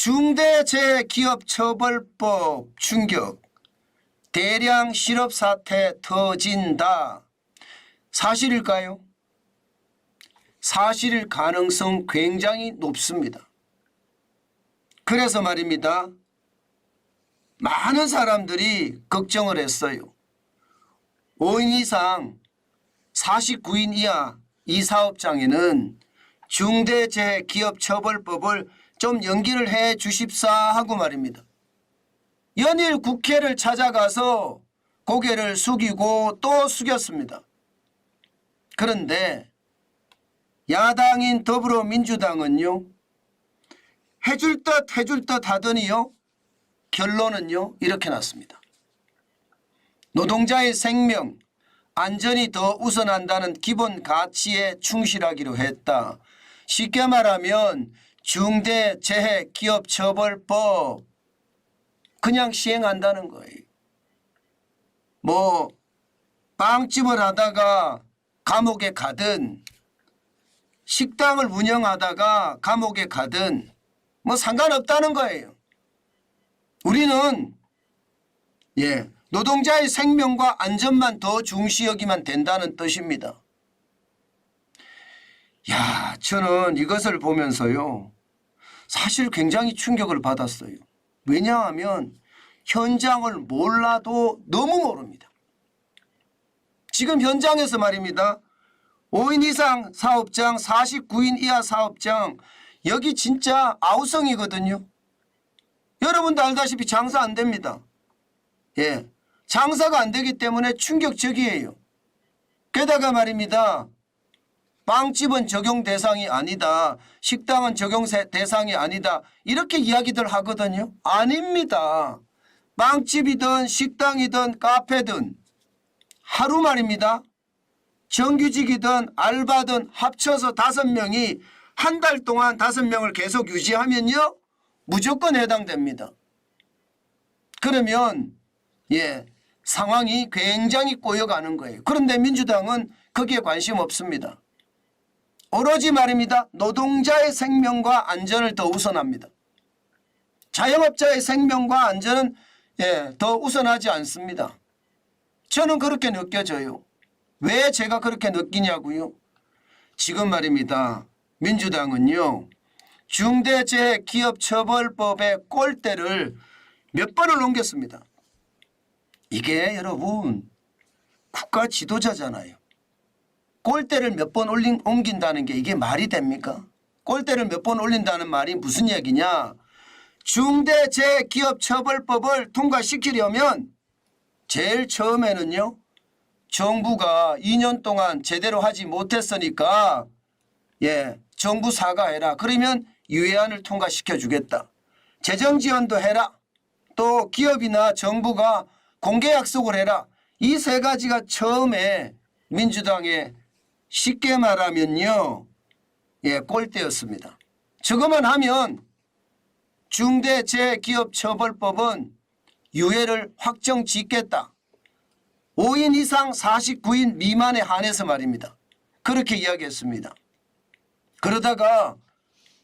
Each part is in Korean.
중대재해기업처벌법 충격, 대량 실업 사태 터진다. 사실일까요? 사실일 가능성 굉장히 높습니다. 그래서 말입니다. 많은 사람들이 걱정을 했어요. 5인 이상 49인 이하 이 사업장에는 중대재해기업처벌법을 좀 연기를 해 주십사 하고 말입니다. 연일 국회를 찾아가서 고개를 숙이고 또 숙였습니다. 그런데 야당인 더불어민주당은요, 해줄 듯 하더니요, 결론은요 이렇게 났습니다. 노동자의 생명, 안전이 더 우선한다는 기본 가치에 충실하기로 했다. 쉽게 말하면 중대재해기업처벌법 그냥 시행한다는 거예요. 뭐 빵집을 하다가 감옥에 가든 식당을 운영하다가 감옥에 가든 뭐 상관없다는 거예요. 우리는 노동자의 생명과 안전만 더 중시 여기면 된다는 뜻입니다. 야, 저는 이것을 보면서요, 사실 굉장히 충격을 받았어요. 왜냐하면 현장을 몰라도 너무 모릅니다. 지금 현장에서 말입니다. 5인 이상 사업장, 49인 이하 사업장, 여기 진짜 아우성이거든요. 여러분도 알다시피 장사 안 됩니다. 장사가 안 되기 때문에 충격적이에요. 게다가 말입니다. 빵집은 적용 대상이 아니다. 식당은 적용 대상이 아니다. 이렇게 이야기들 하거든요. 아닙니다. 빵집이든 식당이든 카페든 하루 말입니다. 정규직이든 알바든 합쳐서 5명이 한 달 동안 5명을 계속 유지하면요, 무조건 해당됩니다. 그러면 상황이 굉장히 꼬여가는 거예요. 그런데 민주당은 거기에 관심 없습니다. 오로지 말입니다. 노동자의 생명과 안전을 더 우선합니다. 자영업자의 생명과 안전은 더 우선하지 않습니다. 저는 그렇게 느껴져요. 왜 제가 그렇게 느끼냐고요? 지금 말입니다. 민주당은요, 중대재해기업처벌법의 꼴대를 몇 번을 넘겼습니다. 이게 여러분 국가 지도자잖아요. 꼴대를 몇 번 옮긴다는 게 이게 말이 됩니까? 꼴대를 몇 번 올린다는 말이 무슨 얘기냐? 중대재해기업처벌법을 통과시키려면 제일 처음에는요, 정부가 2년 동안 제대로 하지 못했으니까 정부 사과해라. 그러면 유예안을 통과시켜 주겠다. 재정지원도 해라. 또 기업이나 정부가 공개 약속을 해라. 이 세 가지가 처음에 민주당의 쉽게 말하면요, 꼴대였습니다. 저것만 하면 중대재해기업처벌법은 유예를 확정 짓겠다. 5인 이상 49인 미만에 한해서 말입니다. 그렇게 이야기했습니다. 그러다가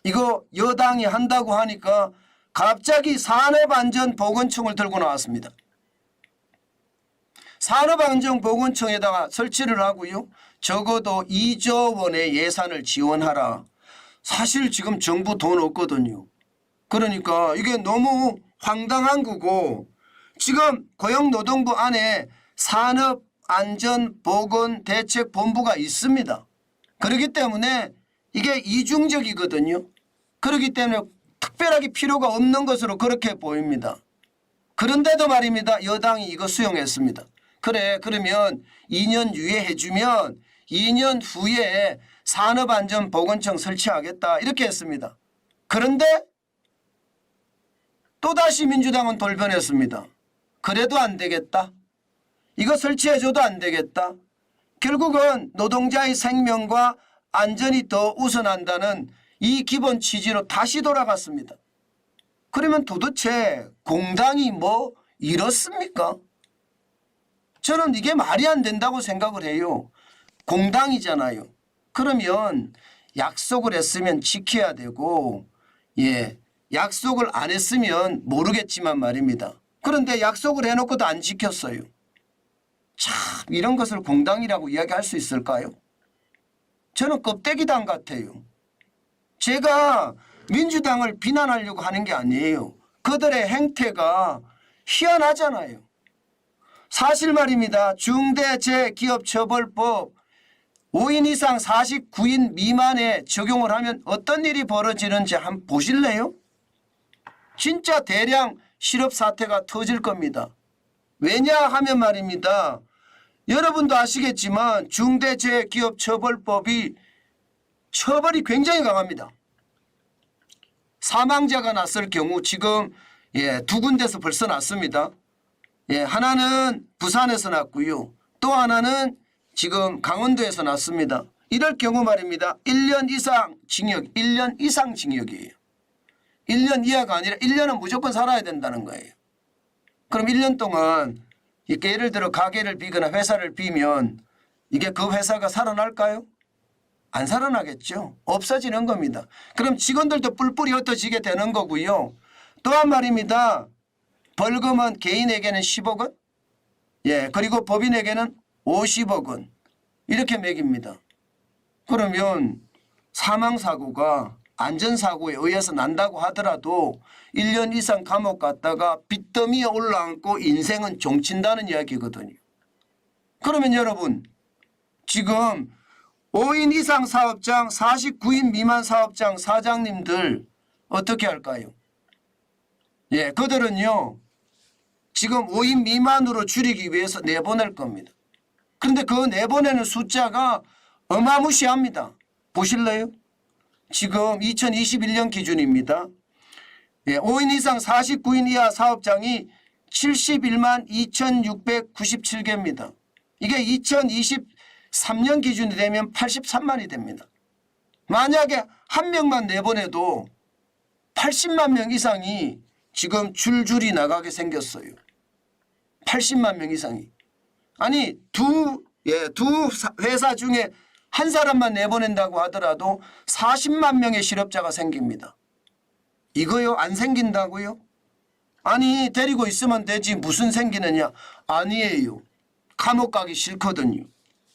이거 여당이 한다고 하니까 갑자기 산업안전보건청을 들고 나왔습니다. 산업안전보건청에다가 설치를 하고요, 적어도 2조 원의 예산을 지원하라. 사실 지금 정부 돈 없거든요. 그러니까 이게 너무 황당한 거고, 지금 고용노동부 안에 산업안전보건대책본부가 있습니다. 그렇기 때문에 이게 이중적이거든요. 그렇기 때문에 특별하게 필요가 없는 것으로 그렇게 보입니다. 그런데도 말입니다. 여당이 이거 수용했습니다. 그래, 그러면 2년 유예해 주면 2년 후에 산업안전보건청 설치하겠다 이렇게 했습니다. 그런데 또다시 민주당은 돌변했습니다. 그래도 안 되겠다. 이거 설치해줘도 안 되겠다. 결국은 노동자의 생명과 안전이 더 우선한다는 이 기본 취지로 다시 돌아갔습니다. 그러면 도대체 공당이 뭐 이렇습니까? 저는 이게 말이 안 된다고 생각을 해요. 공당이잖아요. 그러면 약속을 했으면 지켜야 되고, 약속을 안 했으면 모르겠지만 말입니다. 그런데 약속을 해놓고도 안 지켰어요. 참 이런 것을 공당이라고 이야기할 수 있을까요? 저는 껍데기당 같아요. 제가 민주당을 비난하려고 하는 게 아니에요. 그들의 행태가 희한하잖아요. 사실 말입니다. 중대재해기업처벌법 5인 이상 49인 미만에 적용을 하면 어떤 일이 벌어지는지 한번 보실래요? 진짜 대량 실업 사태가 터질 겁니다. 왜냐 하면 말입니다. 여러분도 아시겠지만 중대재해기업처벌법이 처벌이 굉장히 강합니다. 사망자가 났을 경우 지금 두 군데서 벌써 났습니다. 하나는 부산에서 났고요. 또 하나는 지금 강원도에서 났습니다. 이럴 경우 말입니다. 1년 이상 징역, 1년 이상 징역이에요. 1년 이하가 아니라 1년은 무조건 살아야 된다는 거예요. 그럼 1년 동안 이렇게 예를 들어 가게를 비거나 회사를 비면 이게 그 회사가 살아날까요? 안 살아나겠죠. 없어지는 겁니다. 그럼 직원들도 뿔뿔이 흩어지게 되는 거고요. 또한 말입니다. 벌금은 개인에게는 10억 원, 그리고 법인에게는 50억 원 이렇게 매깁니다. 그러면 사망사고가 안전사고에 의해서 난다고 하더라도 1년 이상 감옥 갔다가 빚더미에 올라앉고 인생은 종친다는 이야기거든요. 그러면 여러분 지금 5인 이상 사업장, 49인 미만 사업장 사장님들 어떻게 할까요? 그들은요 지금 5인 미만으로 줄이기 위해서 내보낼 겁니다. 그런데 그 내보내는 숫자가 어마무시합니다. 보실래요? 지금 2021년 기준입니다. 5인 이상 49인 이하 사업장이 71만 2,697개입니다. 이게 2023년 기준이 되면 83만이 됩니다. 만약에 한 명만 내보내도 80만 명 이상이 지금 줄줄이 나가게 생겼어요. 80만 명 이상이. 아니 두 회사 중에 한 사람만 내보낸다고 하더라도 40만 명의 실업자가 생깁니다. 이거요 안 생긴다고요? 아니 데리고 있으면 되지 무슨 생기느냐? 아니에요. 감옥 가기 싫거든요.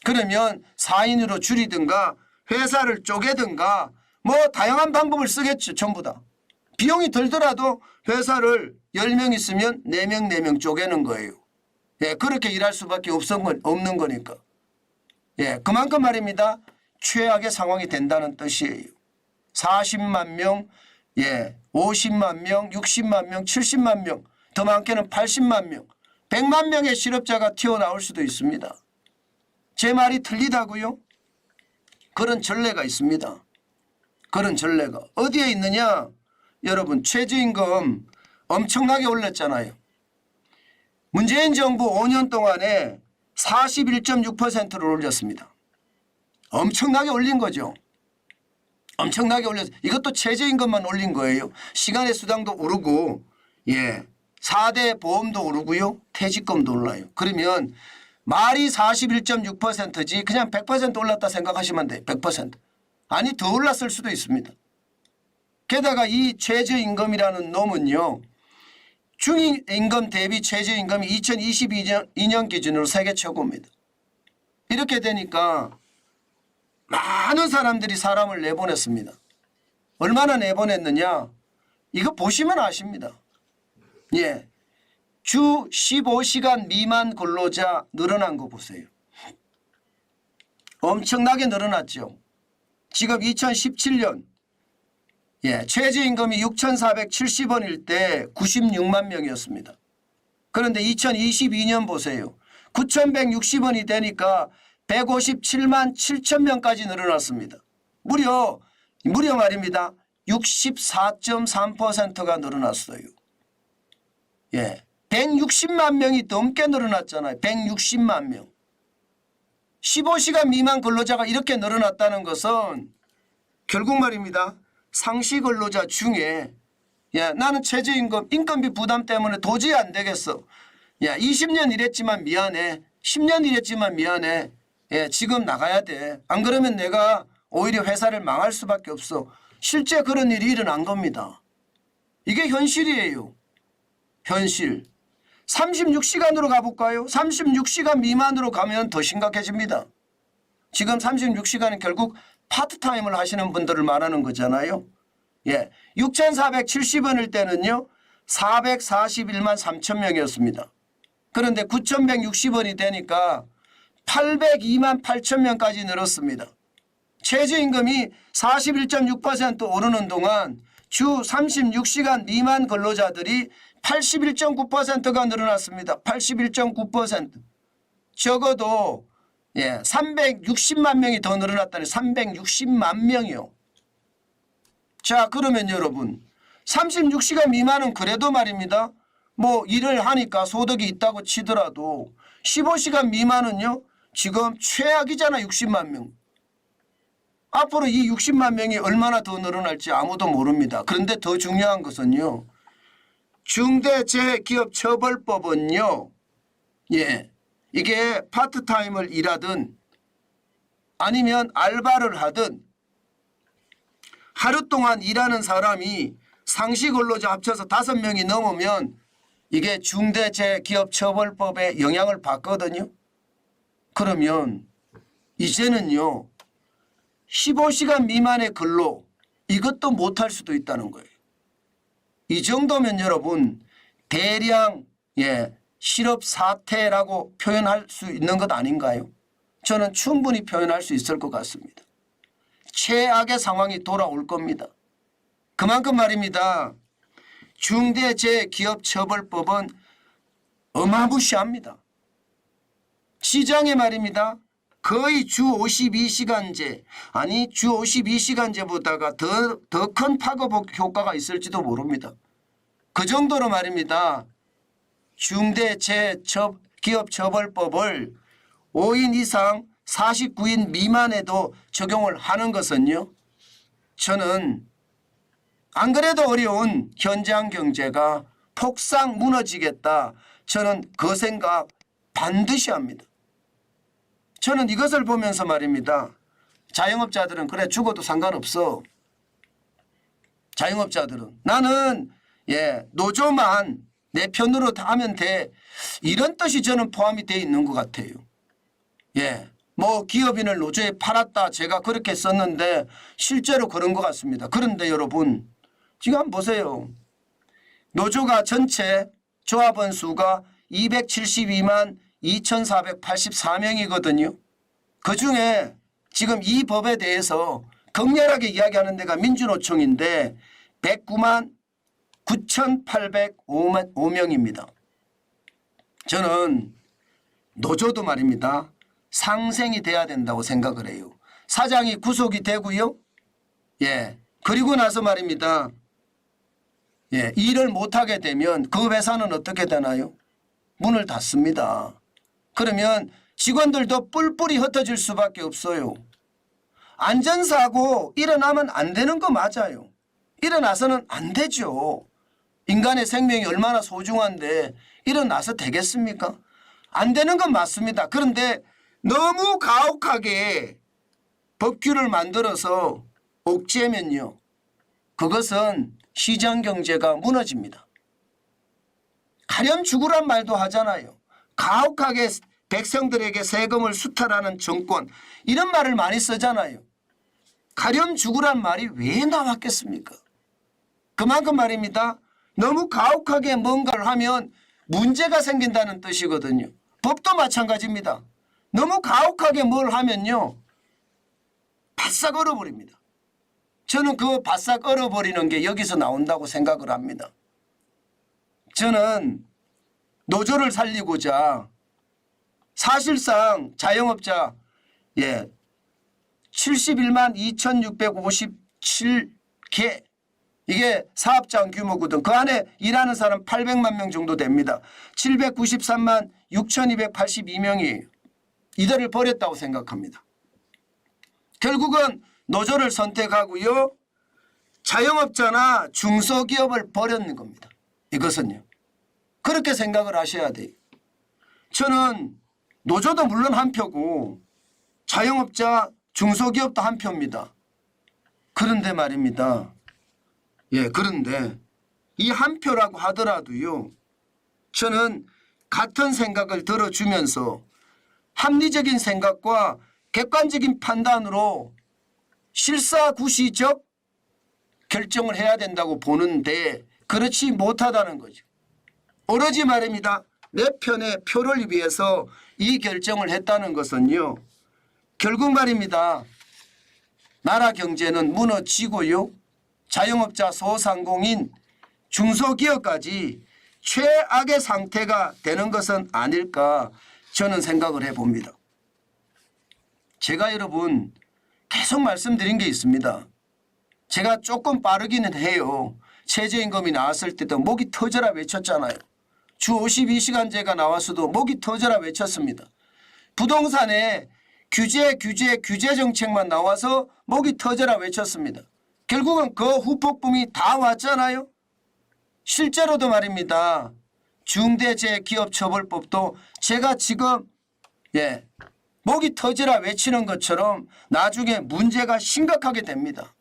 그러면 4인으로 줄이든가 회사를 쪼개든가 뭐 다양한 방법을 쓰겠죠. 전부 다. 비용이 들더라도 회사를 10명 있으면 4명 쪼개는 거예요. 그렇게 일할 수밖에 없는 거니까. 그만큼 말입니다. 최악의 상황이 된다는 뜻이에요. 40만 명, 50만 명, 60만 명, 70만 명, 더 많게는 80만 명, 100만 명의 실업자가 튀어나올 수도 있습니다. 제 말이 틀리다고요? 그런 전례가 있습니다. 그런 전례가. 어디에 있느냐? 여러분 최저임금 엄청나게 올렸잖아요. 문재인 정부 5년 동안에 41.6%를 올렸습니다. 엄청나게 올린 거죠. 엄청나게 올렸어요. 이것도 최저임금만 올린 거예요. 시간의 수당도 오르고 4대 보험도 오르고요. 퇴직금도 올라요. 그러면 말이 41.6%지 그냥 100% 올랐다 생각하시면 돼요. 100%. 아니 더 올랐을 수도 있습니다. 게다가 이 최저임금이라는 놈은요. 중임금 대비 최저임금이 2022년 기준으로 세계 최고입니다. 이렇게 되니까 많은 사람들이 사람을 내보냈습니다. 얼마나 내보냈느냐? 이거 보시면 아십니다. 주 15시간 미만 근로자 늘어난 거 보세요. 엄청나게 늘어났죠. 지금 2017년 최저임금이 6,470원일 때 96만 명이었습니다. 그런데 2022년 보세요. 9,160원이 되니까 157만 7천 명까지 늘어났습니다. 무려 말입니다. 64.3%가 늘어났어요. 160만 명이 넘게 늘어났잖아요. 160만 명. 15시간 미만 근로자가 이렇게 늘어났다는 것은 결국 말입니다. 상시 근로자 중에 나는 최저임금 인건비 부담 때문에 도저히 안 되겠어. 20년 일했지만 미안해. 10년 일했지만 미안해. 지금 나가야 돼. 안 그러면 내가 오히려 회사를 망할 수밖에 없어. 실제 그런 일이 일어난 겁니다. 이게 현실이에요. 현실. 36시간으로 가볼까요? 36시간 미만으로 가면 더 심각해집니다. 지금 36시간은 결국 파트타임을 하시는 분들을 말하는 거잖아요. 예, 6,470원일 때는요 441만 3천 명이었습니다. 그런데 9,160원이 되니까 802만 8천 명까지 늘었습니다. 최저임금이 41.6% 오르는 동안 주 36시간 미만 근로자들이 81.9%가 늘어났습니다. 81.9%. 적어도 360만 명이 더 늘어났다니 360만 명이요. 자, 그러면 여러분 36시간 미만은 그래도 말입니다. 뭐 일을 하니까 소득이 있다고 치더라도 15시간 미만은요. 지금 최악이잖아. 60만 명. 앞으로 이 60만 명이 얼마나 더 늘어날지 아무도 모릅니다. 그런데 더 중요한 것은요. 중대재해기업처벌법은요. 이게 파트타임을 일하든 아니면 알바를 하든 하루 동안 일하는 사람이 상시근로자 합쳐서 5명이 넘으면 이게 중대재해기업처벌법에 영향을 받거든요. 그러면 이제는요. 15시간 미만의 근로 이것도 못할 수도 있다는 거예요. 이 정도면 여러분 대량 실업 사태라고 표현할 수 있는 것 아닌가요? 저는 충분히 표현할 수 있을 것 같습니다. 최악의 상황이 돌아올 겁니다. 그만큼 말입니다. 중대재해기업처벌법은 어마무시합니다. 시장에 말입니다. 거의 주 52시간제 아니 주 52시간제보다가 더 큰 파급 효과가 있을지도 모릅니다. 그 정도로 말입니다. 중대재해기업처벌법을 5인 이상 49인 미만에도 적용을 하는 것은요. 저는 안 그래도 어려운 현장 경제가 폭삭 무너지겠다. 저는 그 생각 반드시 합니다. 저는 이것을 보면서 말입니다. 자영업자들은 그래 죽어도 상관없어. 자영업자들은 나는 노조만 내 편으로 다 하면 돼. 이런 뜻이 저는 포함이 되어 있는 것 같아요. 뭐 기업인을 노조에 팔았다. 제가 그렇게 썼는데 실제로 그런 것 같습니다. 그런데 여러분 지금 한번 보세요. 노조가 전체 조합원 수가 272만 2,484명이거든요. 그중에 지금 이 법에 대해서 격렬하게 이야기하는 데가 민주노총인데 109만 9,805명입니다. 저는 노조도 말입니다. 상생이 돼야 된다고 생각을 해요. 사장이 구속이 되고요. 그리고 나서 말입니다. 일을 못하게 되면 그 회사는 어떻게 되나요? 문을 닫습니다. 그러면 직원들도 뿔뿔이 흩어질 수밖에 없어요. 안전사고 일어나면 안 되는 거 맞아요. 일어나서는 안 되죠. 인간의 생명이 얼마나 소중한데 일어나서 되겠습니까? 안 되는 건 맞습니다. 그런데 너무 가혹하게 법규를 만들어서 옥죄면요. 그것은 시장경제가 무너집니다. 가렴 죽으란 말도 하잖아요. 가혹하게 백성들에게 세금을 수탈하는 정권 이런 말을 많이 쓰잖아요. 가렴 죽으란 말이 왜 나왔겠습니까? 그만큼 말입니다. 너무 가혹하게 뭔가를 하면 문제가 생긴다는 뜻이거든요. 법도 마찬가지입니다. 너무 가혹하게 뭘 하면요. 바싹 얼어버립니다. 저는 그 바싹 얼어버리는 게 여기서 나온다고 생각을 합니다. 저는 노조를 살리고자 사실상 자영업자 71만 2,657개 이게 사업장 규모거든. 그 안에 일하는 사람 800만 명 정도 됩니다. 793만 6,282명이에요. 이들을 버렸다고 생각합니다. 결국은 노조를 선택하고요. 자영업자나 중소기업을 버렸는 겁니다. 이것은요. 그렇게 생각을 하셔야 돼요. 저는 노조도 물론 한 표고 자영업자 중소기업도 한 표입니다. 그런데 말입니다. 그런데 이 한 표라고 하더라도요. 저는 같은 생각을 들어주면서 합리적인 생각과 객관적인 판단으로 실사구시적 결정을 해야 된다고 보는데 그렇지 못하다는 거죠. 오로지 말입니다. 내 편의 표를 위해서 이 결정을 했다는 것은요. 결국 말입니다. 나라 경제는 무너지고요. 자영업자 소상공인 중소기업까지 최악의 상태가 되는 것은 아닐까 저는 생각을 해봅니다. 제가 여러분 계속 말씀드린 게 있습니다. 제가 조금 빠르기는 해요. 최저임금이 나왔을 때도 목이 터져라 외쳤잖아요. 주 52시간제가 나왔어도 목이 터져라 외쳤습니다. 부동산에 규제 정책만 나와서 목이 터져라 외쳤습니다. 결국은 그 후폭풍이 다 왔잖아요. 실제로도 말입니다. 중대재해기업처벌법도 제가 지금 목이 터지라 외치는 것처럼 나중에 문제가 심각하게 됩니다.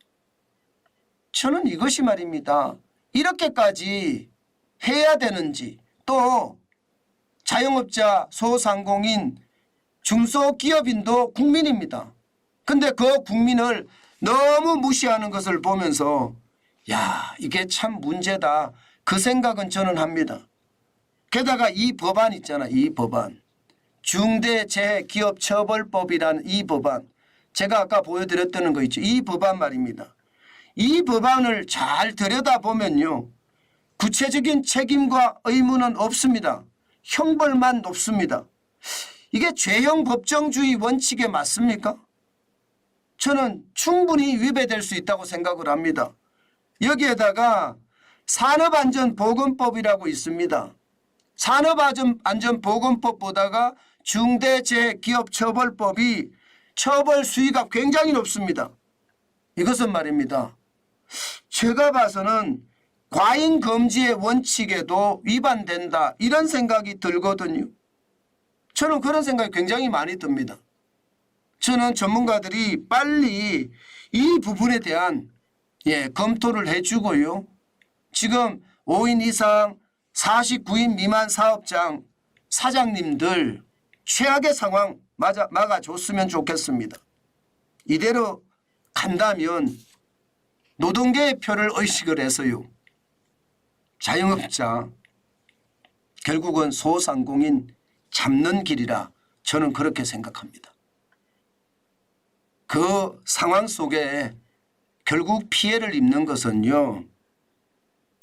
저는 이것이 말입니다. 이렇게까지 해야 되는지 또 자영업자 소상공인 중소기업인도 국민입니다. 근데 그 국민을 너무 무시하는 것을 보면서 야 이게 참 문제다. 그 생각은 저는 합니다. 게다가 이 법안 있잖아. 이 법안. 중대재해기업처벌법이라는 이 법안. 제가 아까 보여드렸던 거 있죠. 이 법안 말입니다. 이 법안을 잘 들여다보면요. 구체적인 책임과 의무는 없습니다. 형벌만 높습니다. 이게 죄형 법정주의 원칙에 맞습니까? 저는 충분히 위배될 수 있다고 생각을 합니다. 여기에다가 산업안전보건법이라고 있습니다. 산업안전보건법보다가 중대재해기업처벌법이 처벌 수위가 굉장히 높습니다. 이것은 말입니다. 제가 봐서는 과잉금지의 원칙에도 위반된다 이런 생각이 들거든요. 저는 그런 생각이 굉장히 많이 듭니다. 저는 전문가들이 빨리 이 부분에 대한 검토를 해주고요. 지금 5인 이상 49인 미만 사업장 사장님들 최악의 상황 막아줬으면 좋겠습니다. 이대로 간다면 노동계의 표를 의식을 해서요. 자영업자 결국은 소상공인 잡는 길이라 저는 그렇게 생각합니다. 그 상황 속에 결국 피해를 입는 것은요.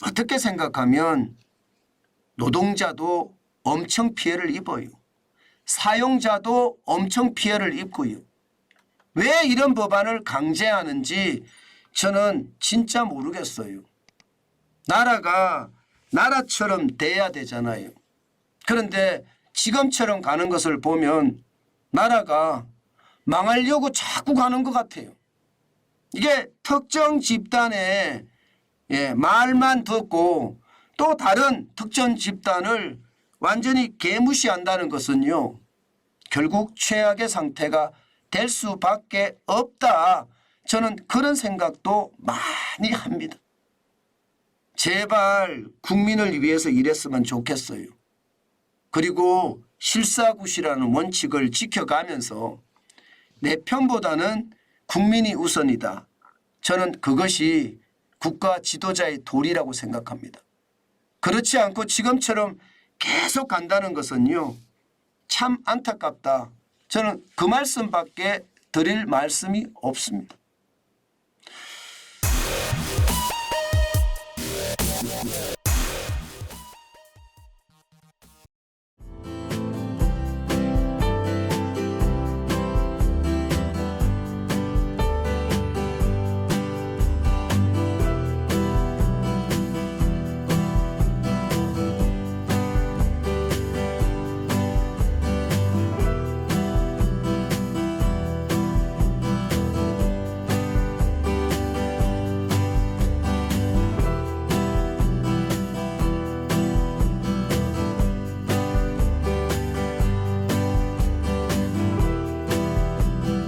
어떻게 생각하면 노동자도 엄청 피해를 입어요. 사용자도 엄청 피해를 입고요. 왜 이런 법안을 강제하는지 저는 진짜 모르겠어요. 나라가 나라처럼 돼야 되잖아요. 그런데 지금처럼 가는 것을 보면 나라가 망하려고 자꾸 가는 것 같아요. 이게 특정 집단의 말만 듣고 또 다른 특정 집단을 완전히 개무시한다는 것은요. 결국 최악의 상태가 될 수밖에 없다. 저는 그런 생각도 많이 합니다. 제발 국민을 위해서 일했으면 좋겠어요. 그리고 실사구시라는 원칙을 지켜가면서 내 편보다는 국민이 우선이다. 저는 그것이 국가 지도자의 도리라고 생각합니다. 그렇지 않고 지금처럼 계속 간다는 것은요. 참 안타깝다. 저는 그 말씀밖에 드릴 말씀이 없습니다.